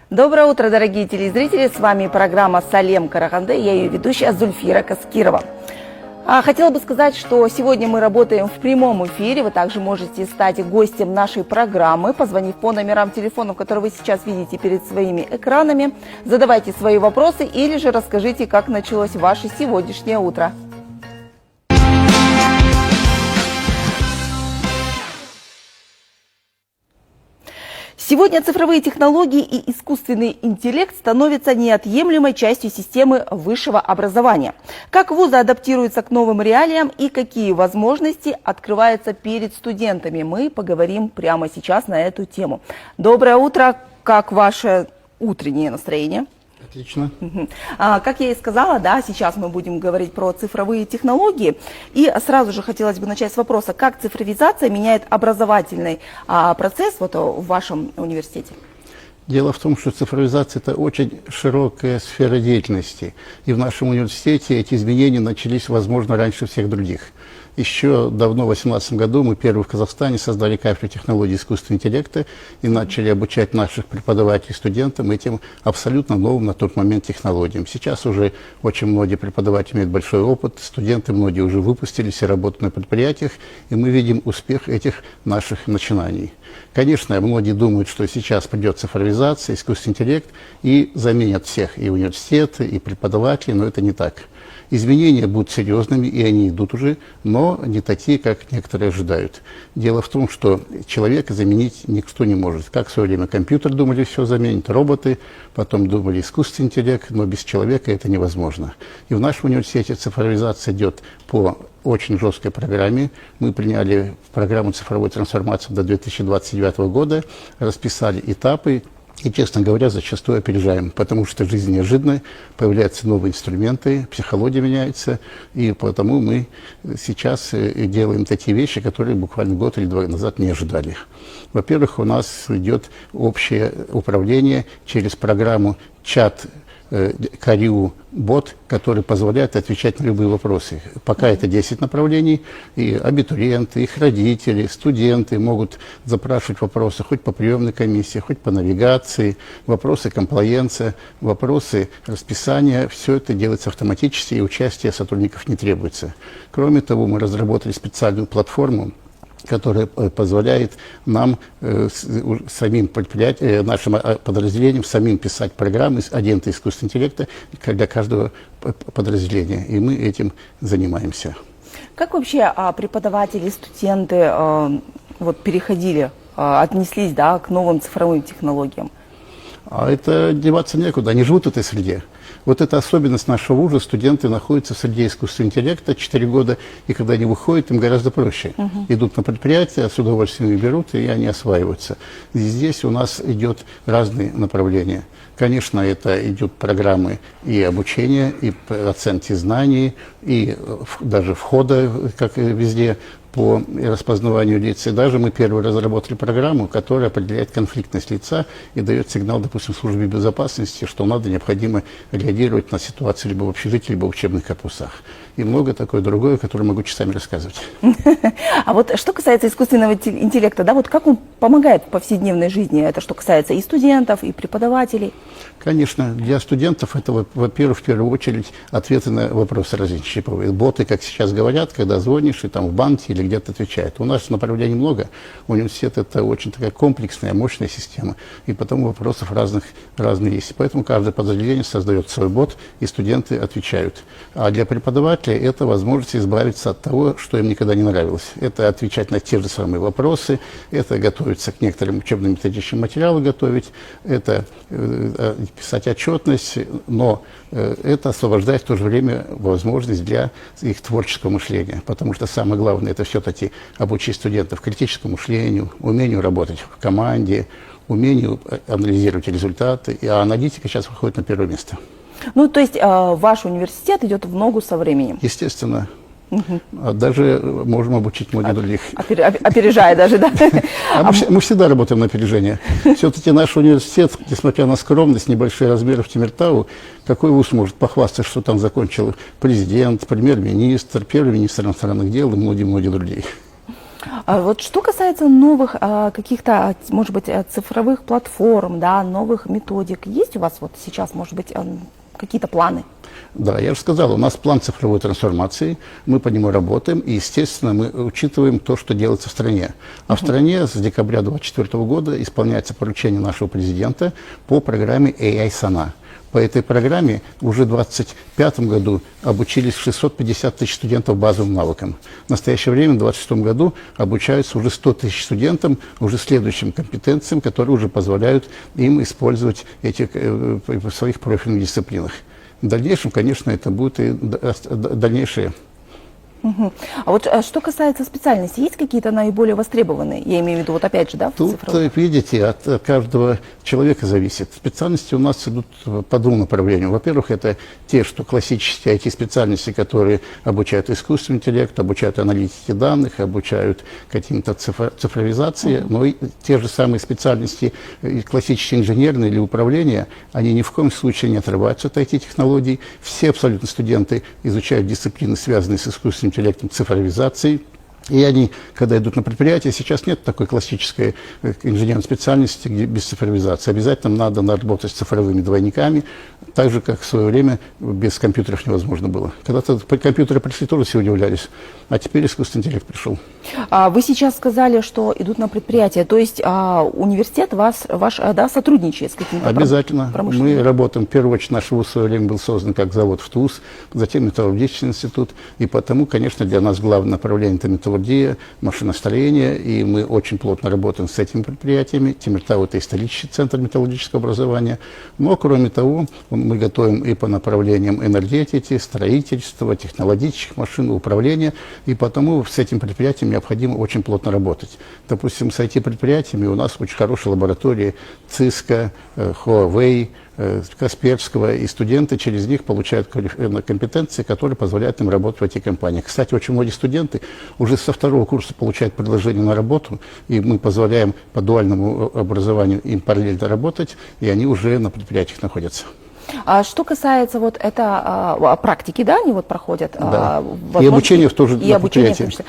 Доброе утро, дорогие телезрители! С вами программа «Салем Караганде», я ее ведущая Зульфира Каскирова. Хотела бы сказать, что сегодня мы работаем в прямом эфире. Вы также можете стать гостем нашей программы, позвонив по номерам телефонов, которые вы сейчас видите перед своими экранами. Задавайте свои вопросы или же расскажите, как началось ваше сегодняшнее утро. Сегодня цифровые технологии и искусственный интеллект становятся неотъемлемой частью системы высшего образования. Как вузы адаптируются к новым реалиям и какие возможности открываются перед студентами, мы поговорим прямо сейчас на эту тему. Доброе утро! Как ваше утреннее настроение? Отлично. Как я и сказала, да, сейчас мы будем говорить про цифровые технологии. И сразу же хотелось бы начать с вопроса, как цифровизация меняет образовательный процесс в вашем университете? Дело в том, что цифровизация – это очень широкая сфера деятельности. И в нашем университете эти изменения начались, возможно, раньше всех других. Еще давно, в 2018 году, мы первые в Казахстане создали кафедру технологий искусственного интеллекта и начали обучать наших преподавателей, студентам этим абсолютно новым на тот момент технологиям. Сейчас уже очень многие преподаватели имеют большой опыт, студенты многие уже выпустились и работают на предприятиях, и мы видим успех этих наших начинаний. Конечно, многие думают, что сейчас придет цифровизация, искусственный интеллект и заменят всех, и университеты, и преподавателей, но это не так. Изменения будут серьезными, и они идут уже, но не такие, как некоторые ожидают. Дело в том, что человека заменить никто не может. Как в свое время компьютер думали, все заменит, роботы, потом думали искусственный интеллект, но без человека это невозможно. И в нашем университете цифровизация идет по очень жесткой программе. Мы приняли в программу цифровой трансформации до 2029 года, расписали этапы. И, честно говоря, зачастую опережаем, потому что жизнь неожиданная, появляются новые инструменты, психология меняется, и потому мы сейчас делаем такие вещи, которые буквально год или два назад не ожидали. Во-первых, у нас идет общее управление через программу чат Кариу бот, который позволяет отвечать на любые вопросы. Пока это 10 направлений, и абитуриенты, их родители, студенты могут запрашивать вопросы хоть по приемной комиссии, хоть по навигации, вопросы комплаенса, вопросы расписания. Все это делается автоматически, и участие сотрудников не требуется. Кроме того, мы разработали специальную платформу, которая позволяет нам, самим предприятиям, нашим подразделениям, самим писать программы, агенты искусственного интеллекта для каждого подразделения. И мы этим занимаемся. Как вообще преподаватели, студенты переходили, отнеслись, да, к новым цифровым технологиям? А это деваться некуда, они живут в этой среде. Вот это особенность нашего вуза. Студенты находятся в среде искусственного интеллекта 4 года, и когда они выходят, им гораздо проще. Идут на предприятия, с удовольствием их берут, и они осваиваются. И здесь у нас идет разные направления. Конечно, это идут программы и обучения, и оценки знаний, и даже входа, как и везде, по распознаванию лиц. И даже мы первый разработали программу, которая определяет конфликтность лица и дает сигнал, допустим, службе безопасности, что необходимо реагировать на ситуацию либо в общежитии, либо в учебных корпусах. И много такое другое, которое могу часами рассказывать. А вот что касается искусственного интеллекта, да, вот как он помогает в повседневной жизни? Это что касается и студентов, и преподавателей? Конечно, для студентов это, во-первых, в первую очередь ответы на вопросы различные. Боты, как сейчас говорят, когда звонишь, и там в банке или где-то отвечают. У нас направлений много. Университет – это очень такая комплексная, мощная система. И потому вопросов разные есть. Поэтому каждое подразделение создает свой бот, и студенты отвечают. А для преподавателей это возможность избавиться от того, что им никогда не нравилось. Это отвечать на те же самые вопросы, это готовиться к некоторым учебным методическим материалам готовить, это писать отчетность, но это освобождает в то же время возможность для их творческого мышления. Потому что самое главное – это все-таки обучить студентов критическому мышлению, умению работать в команде, умению анализировать результаты. А аналитика сейчас выходит на первое место. Ну, то есть ваш университет идет в ногу со временем? Естественно. Даже можем обучить многих других. Опережая даже, да? Мы всегда работаем на опережение. Все-таки наш университет, несмотря на скромность, небольшие размеры в Темиртау, какой вуз может похвастаться, что там закончил президент, премьер-министр, первый министр иностранных дел и многие-многие другие. А вот что касается новых каких-то, может быть, цифровых платформ, да, новых методик, есть у вас вот сейчас, может быть, какие-то планы? Да, я же сказал, у нас план цифровой трансформации, мы по нему работаем, и, естественно, мы учитываем то, что делается в стране. А в стране с декабря 2024 года исполняется поручение нашего президента по программе AI САНА. По этой программе уже в 2025 году обучились 650 тысяч студентов базовым навыкам. В настоящее время, в 2026 году, обучаются уже 100 тысяч студентам уже следующим компетенциям, которые уже позволяют им использовать эти в своих профильных дисциплинах. В дальнейшем, конечно, это будут и дальнейшие. А вот что касается специальностей, есть какие-то наиболее востребованные? Я имею в виду, вот опять же, да, в цифровом? Тут, видите, от каждого человека зависит. Специальности у нас идут по двум направлениям. Во-первых, это те, что классические IT-специальности, которые обучают искусственному интеллекту, обучают аналитике данных, обучают каким-то цифровизации. Но и те же самые специальности, классические инженерные или управления, они ни в коем случае не отрываются от IT-технологий. Все абсолютно студенты изучают дисциплины, связанные с искусственным интеллектом, цифровизацией. И они, когда идут на предприятие, сейчас нет такой классической инженерной специальности, где без цифровизации. Обязательно надо работать с цифровыми двойниками, так же, как в свое время без компьютеров невозможно было. Когда-то компьютеры пришли, тоже все удивлялись, а теперь искусственный интеллект пришел. Вы сейчас сказали, что идут на предприятие, то есть университет ваш сотрудничает с какими-то обязательно. Мы работаем, в первую очередь, наш вуз в свое время был создан как завод в ТУЗ, затем металлургический институт, и потому, конечно, для нас главное направление – это металлургия, машиностроение, и мы очень плотно работаем с этими предприятиями. Темиртау – это исторический центр металлургического образования, но, кроме того, мы готовим и по направлениям энергетики, строительства, технологических машин, управления, и потому с этим предприятием необходимо очень плотно работать. Допустим, с IT-предприятиями у нас очень хорошие лаборатории Cisco, Huawei, Касперского, и студенты через них получают компетенции, которые позволяют им работать в IT-компаниях. Кстати, очень многие студенты уже со второго курса получают предложение на работу, и мы позволяем по дуальному образованию им параллельно работать, и они уже на предприятиях находятся. А что касается вот это практики, да, они вот проходят? Да. И обучение в тоже и обучение в том числе.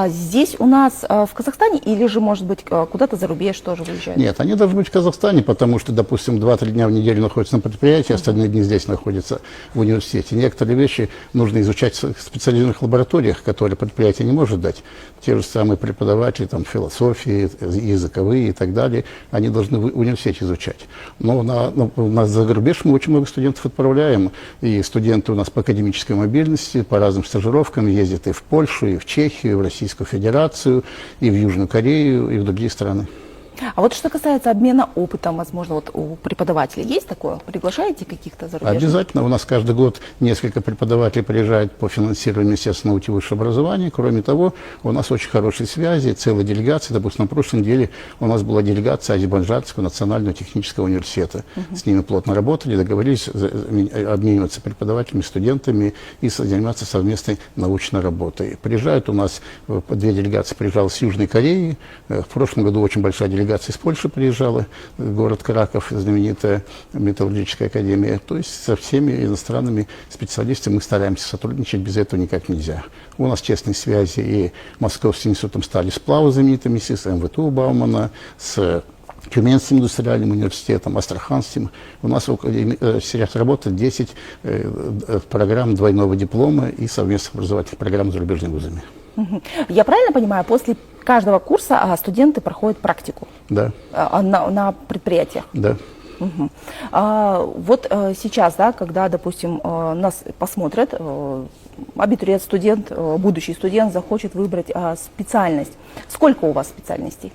Здесь у нас в Казахстане или же, может быть, куда-то за рубеж тоже выезжают? Нет, они должны быть в Казахстане, потому что, допустим, 2-3 дня в неделю находятся на предприятии, остальные дни здесь находятся в университете. Некоторые вещи нужно изучать в специализированных лабораториях, которые предприятие не может дать. Те же самые преподаватели, там, философии, языковые и так далее, они должны в университете изучать. Но на за рубеж мы очень много студентов отправляем, и студенты у нас по академической мобильности, по разным стажировкам ездят и в Польшу, и в Чехию, и в Российскую Федерацию, и в Южную Корею, и в другие страны. А вот что касается обмена опытом, возможно, вот у преподавателей есть такое? Приглашаете каких-то зарубежных? Обязательно. У нас каждый год несколько преподавателей приезжают по финансированию Министерства науки и высшего образования. Кроме того, у нас очень хорошие связи, целая делегация. Допустим, на прошлой неделе у нас была делегация Азербайджанского национального технического университета. С ними плотно работали, договорились обмениваться преподавателями, студентами и заниматься совместной научной работой. Приезжают у нас, две делегации приезжала с Южной Кореи. В прошлом году очень большая делегация из Польши приезжала, город Краков, знаменитая металлургическая академия. То есть со всеми иностранными специалистами мы стараемся сотрудничать, без этого никак нельзя. У нас тесные связи и Московским институтом стали сплава знаменитыми, с МВТУ Баумана, с Тюменским индустриальным университетом, Астраханским. У нас сейчас работает 10 программ двойного диплома и совместных образовательных программ с зарубежными вузами. Я правильно понимаю, после каждого курса студенты проходят практику? Да. На предприятиях? Да. Вот сейчас, да, когда, допустим, нас посмотрят, абитуриент, студент, будущий студент захочет выбрать специальность. Сколько у вас специальностей?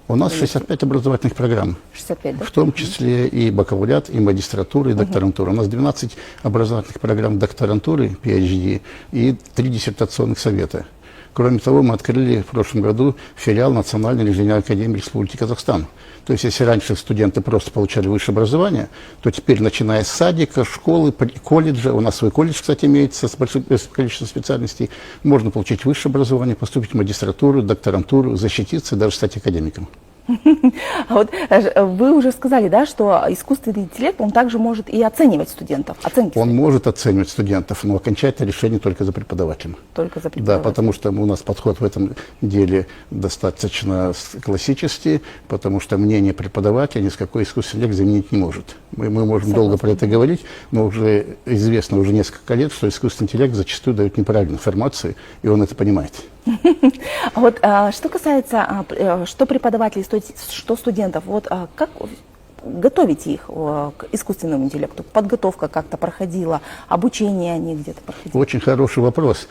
У нас 65 образовательных программ, 65, да? В том числе и бакалавриат, и магистратура, и докторантура. У нас 12 образовательных программ докторантуры, PhD, и 3 диссертационных совета. Кроме того, мы открыли в прошлом году филиал Национальной инженерной академии Республики Казахстан. То есть, если раньше студенты просто получали высшее образование, то теперь, начиная с садика, школы, колледжа, у нас свой колледж, кстати, имеется с большим количеством специальностей, можно получить высшее образование, поступить в магистратуру, докторантуру, защититься, даже стать академиком. А вот вы уже сказали, да, что искусственный интеллект, он также может и оценивать студентов. Он может оценивать студентов, но окончательное решение только за преподавателем. Только за преподавателем. Да, потому что у нас подход в этом деле достаточно классический, потому что мнение преподавателя ни с какой искусственный интеллект заменить не может. Мы можем долго про это говорить, но уже известно уже несколько лет, что искусственный интеллект зачастую дает неправильную информацию, и он это понимает. А вот что касается, что преподавателей, что студентов, вот как готовите их к искусственному интеллекту? Подготовка как-то проходила, обучение они где-то проходили? Очень хороший вопрос.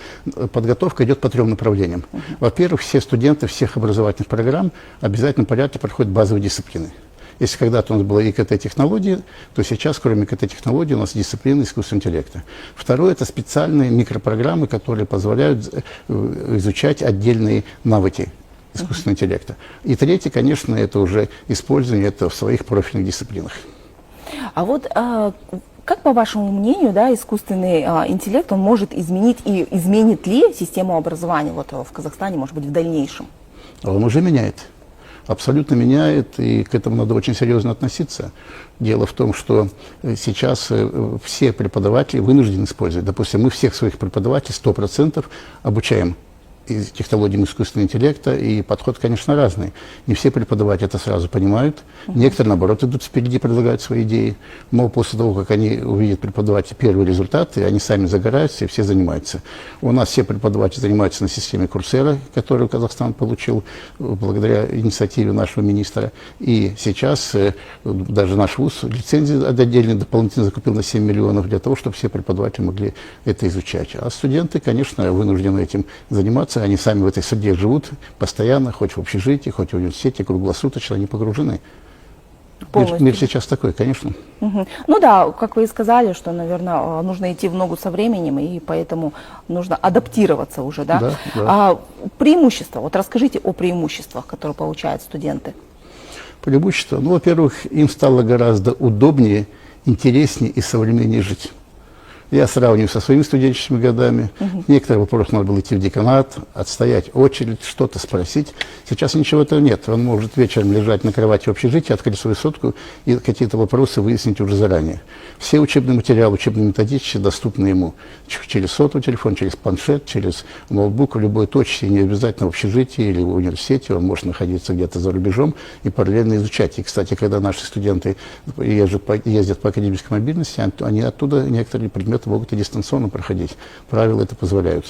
Подготовка идет по 3 направлениям. Во-первых, все студенты всех образовательных программ в обязательном порядке проходят базовые дисциплины. Если когда-то у нас была ИКТ-технология, то сейчас, кроме ИКТ-технологий, у нас дисциплина искусственного интеллекта. Второе – это специальные микропрограммы, которые позволяют изучать отдельные навыки искусственного интеллекта. И третье, конечно, это уже использование этого в своих профильных дисциплинах. А вот как, по вашему мнению, да, искусственный интеллект, он может изменить и изменит ли систему образования вот в Казахстане, может быть, в дальнейшем? Он уже меняет. Абсолютно меняет, и к этому надо очень серьезно относиться. Дело в том, что сейчас все преподаватели вынуждены использовать. Допустим, мы всех своих преподавателей 100% обучаем из технологий искусственного интеллекта, и подход, конечно, разный. Не все преподаватели это сразу понимают. Некоторые, наоборот, идут впереди, предлагают свои идеи. Но после того, как они увидят преподаватель первые результаты, они сами загораются, и все занимаются. У нас все преподаватели занимаются на системе Курсера, которую Казахстан получил благодаря инициативе нашего министра. И сейчас даже наш вуз лицензии отдельно дополнительно закупил на 7 миллионов для того, чтобы все преподаватели могли это изучать. А студенты, конечно, вынуждены этим заниматься. Они сами в этой среде живут постоянно, хоть в общежитии, хоть в университете, круглосуточно, они погружены. Мир сейчас такой, конечно. Ну да, как вы и сказали, что, наверное, нужно идти в ногу со временем, и поэтому нужно адаптироваться уже, да? Да. Преимущества, вот расскажите о преимуществах, которые получают студенты. Преимущества, ну, во-первых, им стало гораздо удобнее, интереснее и современнее жить. Я сравниваю со своими студенческими годами. Некоторые вопросы надо было идти в деканат, отстоять очередь, что-то спросить. Сейчас ничего этого нет. Он может вечером лежать на кровати в общежитии, открыть свою сотку и какие-то вопросы выяснить уже заранее. Все учебные материалы, учебные методички доступны ему через сотовый телефон, через планшет, через ноутбук, в любой точке, не обязательно в общежитии или в университете. Он может находиться где-то за рубежом и параллельно изучать. И, кстати, когда наши студенты ездят по академической мобильности, они оттуда некоторые предметы могут и дистанционно проходить. Правила это позволяют.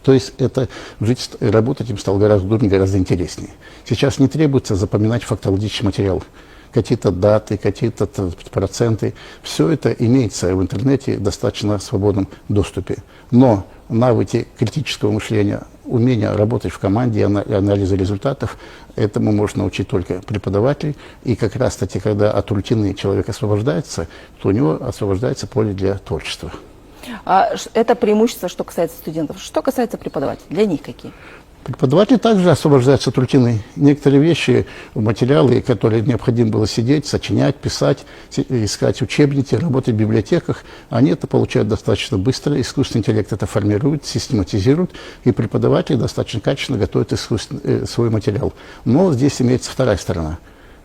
То есть это жить, работать им стало гораздо удобнее, гораздо интереснее. Сейчас не требуется запоминать фактологический материал. Какие-то даты, какие-то проценты. Все это имеется в интернете в достаточно свободном доступе. Но навыки критического мышления, умение работать в команде, анализа результатов, этому можно научить только преподаватель. И как раз-таки, когда от рутины человек освобождается, то у него освобождается поле для творчества. Это преимущество, что касается студентов. Что касается преподавателей, для них какие? Преподаватели также освобождаются от рутины. Некоторые вещи, материалы, которые необходимо было сидеть, сочинять, писать, искать учебники, работать в библиотеках, они это получают достаточно быстро. Искусственный интеллект это формирует, систематизирует, и преподаватели достаточно качественно готовят свой материал. Но здесь имеется вторая сторона.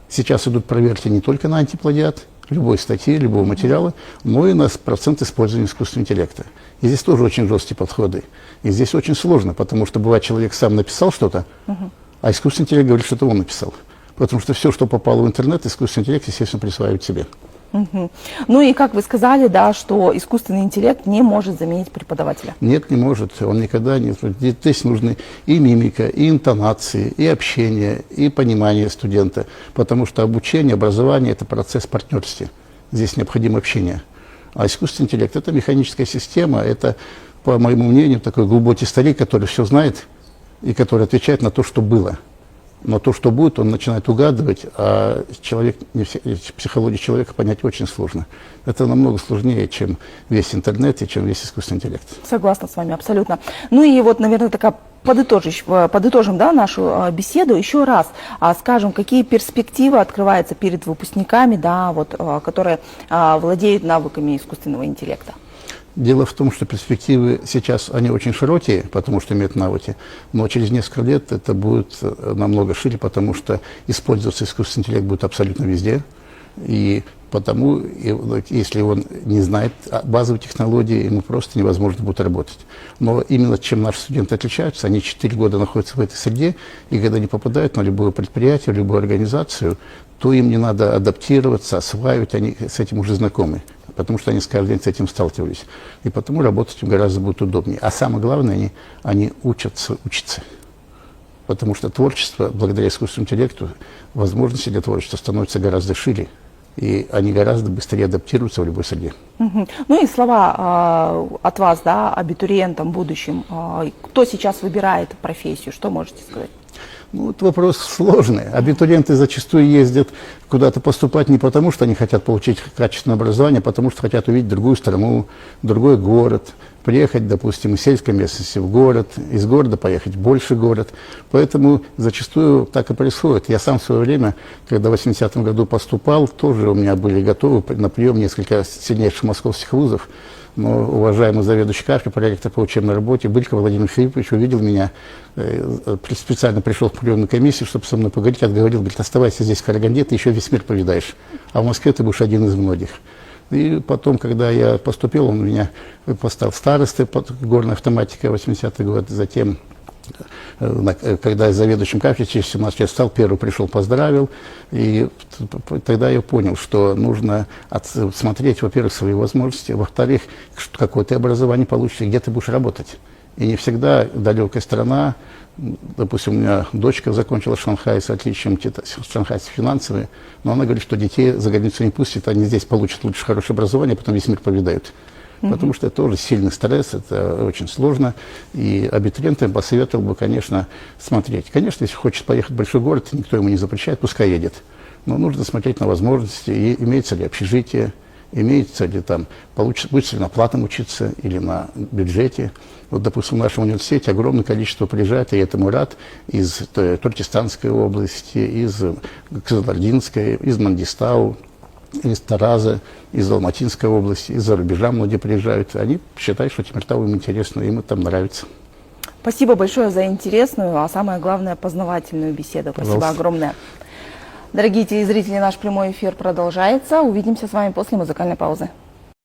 Сейчас идут проверки не только на антиплагиат, любой статьи, любого материала, но и на процент использования искусственного интеллекта. И здесь тоже очень жесткие подходы. И здесь очень сложно, потому что бывает, человек сам написал что-то, а искусственный интеллект говорит, что это он написал. Потому что все, что попало в интернет, искусственный интеллект, естественно, присваивает себе. Ну и как вы сказали, да, что искусственный интеллект не может заменить преподавателя. Нет, не может. Он никогда не... Здесь нужны и мимика, и интонации, и общение, и понимание студента. Потому что обучение, образование – это процесс партнерства. Здесь необходимо общение. А искусственный интеллект – это механическая система, это, по моему мнению, такой глубокий старик, который все знает и который отвечает на то, что было. Но то, что будет, он начинает угадывать, а психологию человека понять очень сложно. Это намного сложнее, чем весь интернет и чем весь искусственный интеллект. Согласна с вами, абсолютно. Ну и вот, наверное, такая подытожим, да, нашу беседу еще раз. Скажем, какие перспективы открываются перед выпускниками, да, вот, которые владеют навыками искусственного интеллекта? Дело в том, что перспективы сейчас, они очень широкие, потому что имеют навыки, но через несколько лет это будет намного шире, потому что использоваться искусственный интеллект будет абсолютно везде. И потому, если он не знает базовой технологии, ему просто невозможно будет работать. Но именно чем наши студенты отличаются, они 4 года находятся в этой среде, и когда они попадают на любое предприятие, любую организацию, то им не надо адаптироваться, осваивать, они с этим уже знакомы, потому что они каждый день с этим сталкивались. И потому работать им гораздо будет удобнее. А самое главное, они учатся. Потому что творчество, благодаря искусственному интеллекту, возможности для творчества становятся гораздо шире. И они гораздо быстрее адаптируются в любой среде. Ну и слова от вас, да, абитуриентам будущим. Кто сейчас выбирает профессию? Что можете сказать? Ну, это вопрос сложный. Абитуриенты зачастую ездят куда-то поступать не потому, что они хотят получить качественное образование, а потому что хотят увидеть другую страну, другой город, приехать, допустим, из сельской местности в город, из города поехать в больший город. Поэтому зачастую так и происходит. Я сам в свое время, когда в 80-м году поступал, тоже у меня были готовы на прием несколько сильнейших московских вузов. Но уважаемый заведующий кафедрой, проректор по учебной работе Былько Владимир Филиппович увидел меня, специально пришел в приемную комиссию, чтобы со мной поговорить, отговорил, говорит, оставайся здесь в Караганде, ты еще весь мир повидаешь, а в Москве ты будешь один из многих. И потом, когда я поступил, он меня поставил старостой под горной автоматикой 80-й год, затем, когда я заведующим кафедрой через 17 лет стал, первый пришел, поздравил, и тогда я понял, что нужно смотреть, во-первых, свои возможности, во-вторых, какое ты образование получишь и где ты будешь работать. И не всегда далекая страна, допустим, у меня дочка закончила Шанхай с отличием, шанхайцы финансовые, но она говорит, что детей за границу не пустят, они здесь получат лучше хорошее образование, а потом весь мир повидают. Потому что это тоже сильный стресс, это очень сложно. И абитуриентам посоветовал бы, конечно, смотреть. Конечно, если хочет поехать в большой город, никто ему не запрещает, пускай едет. Но нужно смотреть на возможности, и имеется ли общежитие, имеется ли там, будет ли на платном учиться или на бюджете. Вот, допустим, в нашем университете огромное количество приезжает, и я этому рад, из Туркестанской области, из Кызылординской, из Мангистау, из Тараза, из Алматинской области, из-за рубежа многие приезжают. Они считают, что Темиртау им интересно, им это там нравится. Спасибо большое за интересную, а самое главное, познавательную беседу. Спасибо огромное. Дорогие телезрители, наш прямой эфир продолжается. Увидимся с вами после музыкальной паузы.